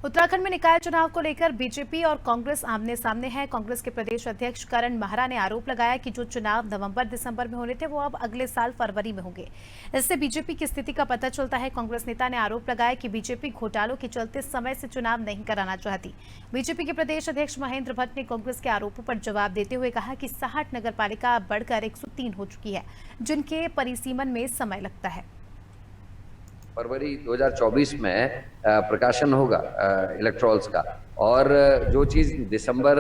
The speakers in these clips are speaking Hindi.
उत्तराखंड में निकाय चुनाव को लेकर बीजेपी और कांग्रेस आमने सामने है। कांग्रेस के प्रदेश अध्यक्ष करण माहरा ने आरोप लगाया कि जो चुनाव नवंबर-दिसंबर में होने थे वो अब अगले साल फरवरी में होंगे। इससे बीजेपी की स्थिति का पता चलता है। कांग्रेस नेता ने आरोप लगाया कि बीजेपी घोटालों के चलते समय से चुनाव नहीं कराना चाहती। बीजेपी के प्रदेश अध्यक्ष महेंद्र भट्ट ने कांग्रेस के आरोपों पर जवाब देते हुए कहा कि 60 नगरपालिका बढ़कर 103 हो चुकी है, जिनके परिसीमन में समय लगता है। फरवरी 2024 में प्रकाशन होगा इलेक्ट्रॉल्स का, और जो चीज़ दिसंबर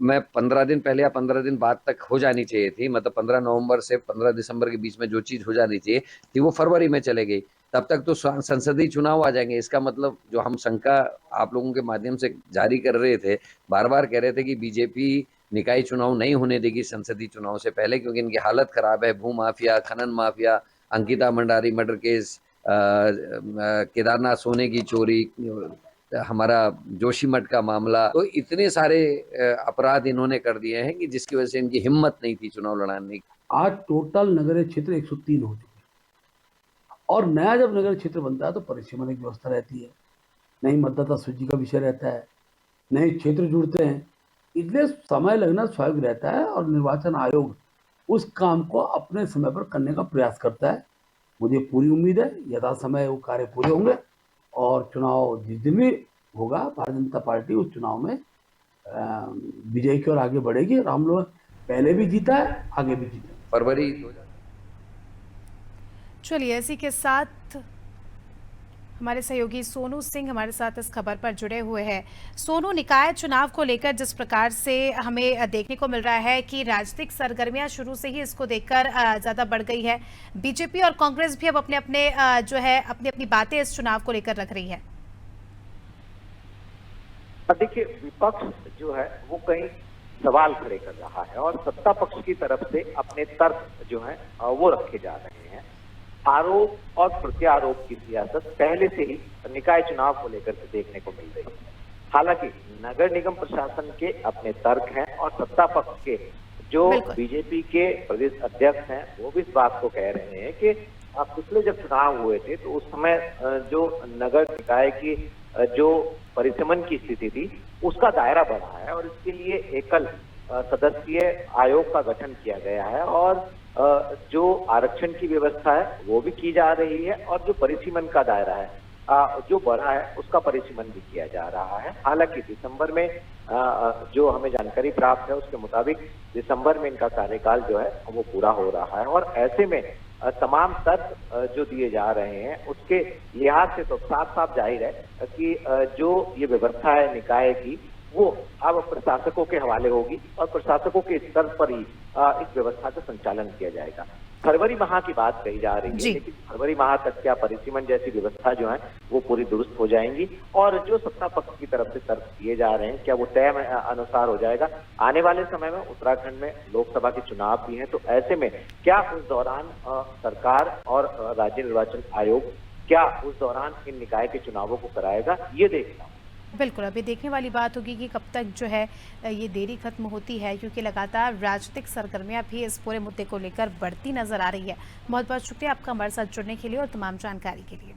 में 15 दिन पहले या 15 दिन बाद तक हो जानी चाहिए थी, मतलब 15 नवंबर से 15 दिसंबर के बीच में जो चीज़ हो जानी चाहिए थी वो फरवरी में चले गई। तब तक तो संसदीय चुनाव आ जाएंगे। इसका मतलब जो हम शंका आप लोगों के माध्यम से जारी कर रहे थे, बार बार कह रहे थे कि बीजेपी निकाय चुनाव नहीं होने देगी संसदीय चुनाव से पहले, क्योंकि इनकी हालत खराब है। भू माफिया, खनन mafia, Ankita Mandari murder case, Kedarnath सोने की चोरी, हमारा जोशीमठ का मामला, तो इतने सारे अपराध इन्होंने कर दिए हैं कि जिसकी वजह से इनकी हिम्मत नहीं थी चुनाव लड़ाने की। आज टोटल नगरीय क्षेत्र 103 हो चुके हैं, और नया जब नगर क्षेत्र बनता है तो परिसीमन की व्यवस्था रहती है, नई मतदाता सूची का विषय रहता है, नए क्षेत्र जुड़ते हैं, इसलिए समय लगना स्वाभाविक रहता है। और निर्वाचन आयोग उस काम को अपने समय पर करने का प्रयास करता है। मुझे पूरी उम्मीद है यथा समय वो कार्य पूरे होंगे और चुनाव जिस दिन भी होगा भारतीय जनता पार्टी उस चुनाव में विजय की ओर आगे बढ़ेगी। और हम लोग पहले भी जीता है, आगे भी जीता है। फरवरी। चलिए, इसी के साथ हमारे सहयोगी सोनू सिंह हमारे साथ इस खबर पर जुड़े हुए हैं। सोनू, निकाय चुनाव को लेकर जिस प्रकार से हमें देखने को मिल रहा है कि राजनीतिक सरगर्मियां शुरू से ही इसको देखकर ज्यादा बढ़ गई है। बीजेपी और कांग्रेस भी अब अपने अपनी बातें इस चुनाव को लेकर रख रही है। देखिए, विपक्ष जो है वो कई सवाल खड़े कर रहा है और सत्ता पक्ष की तरफ से अपने तर्क जो है वो रखे जा रहे हैं। आरोप और प्रत्यारोप की सियासत पहले से ही निकाय चुनाव को लेकर के देखने को मिल रही है। हालांकि नगर निगम प्रशासन के अपने तर्क हैं और सत्ता पक्ष के जो बीजेपी के प्रदेश अध्यक्ष हैं वो भी इस बात को कह रहे हैं कि पिछले जब चुनाव हुए थे तो उस समय जो नगर निकाय की जो परिसीमन की स्थिति थी उसका दायरा बढ़ा है और इसके लिए एकल सदस्यीय आयोग का गठन किया गया है और जो आरक्षण की व्यवस्था है वो भी की जा रही है और जो परिसीमन का दायरा है जो बढ़ा है उसका परिसीमन भी किया जा रहा है। हालांकि दिसंबर में जो हमें जानकारी प्राप्त है उसके मुताबिक दिसंबर में इनका कार्यकाल जो है वो पूरा हो रहा है और ऐसे में तमाम तथ्य जो दिए जा रहे हैं उसके लिहाज से तो साफ साफ जाहिर है कि जो ये व्यवस्था है निकाय की वो अब प्रशासकों के हवाले होगी और प्रशासकों के स्तर पर ही इस व्यवस्था का संचालन किया जाएगा। फरवरी माह की बात कही जा रही है, लेकिन फरवरी माह तक क्या परिसीमन जैसी व्यवस्था जो है वो पूरी दुरुस्त हो जाएंगी और जो सत्ता पक्ष की तरफ से तर्क दिए जा रहे हैं क्या वो तय अनुसार हो जाएगा। आने वाले समय में उत्तराखंड में लोकसभा के चुनाव भी हैं, तो ऐसे में क्या उस दौरान सरकार और राज्य निर्वाचन आयोग क्या उस दौरान इन निकाय के चुनावों को कराएगा, ये देखना। बिल्कुल, अभी देखने वाली बात होगी कि कब तक जो है ये देरी खत्म होती है, क्योंकि लगातार राजनीतिक सरगर्मियां भी इस पूरे मुद्दे को लेकर बढ़ती नजर आ रही है। बहुत बहुत शुक्रिया आपका हमारे साथ जुड़ने के लिए और तमाम जानकारी के लिए।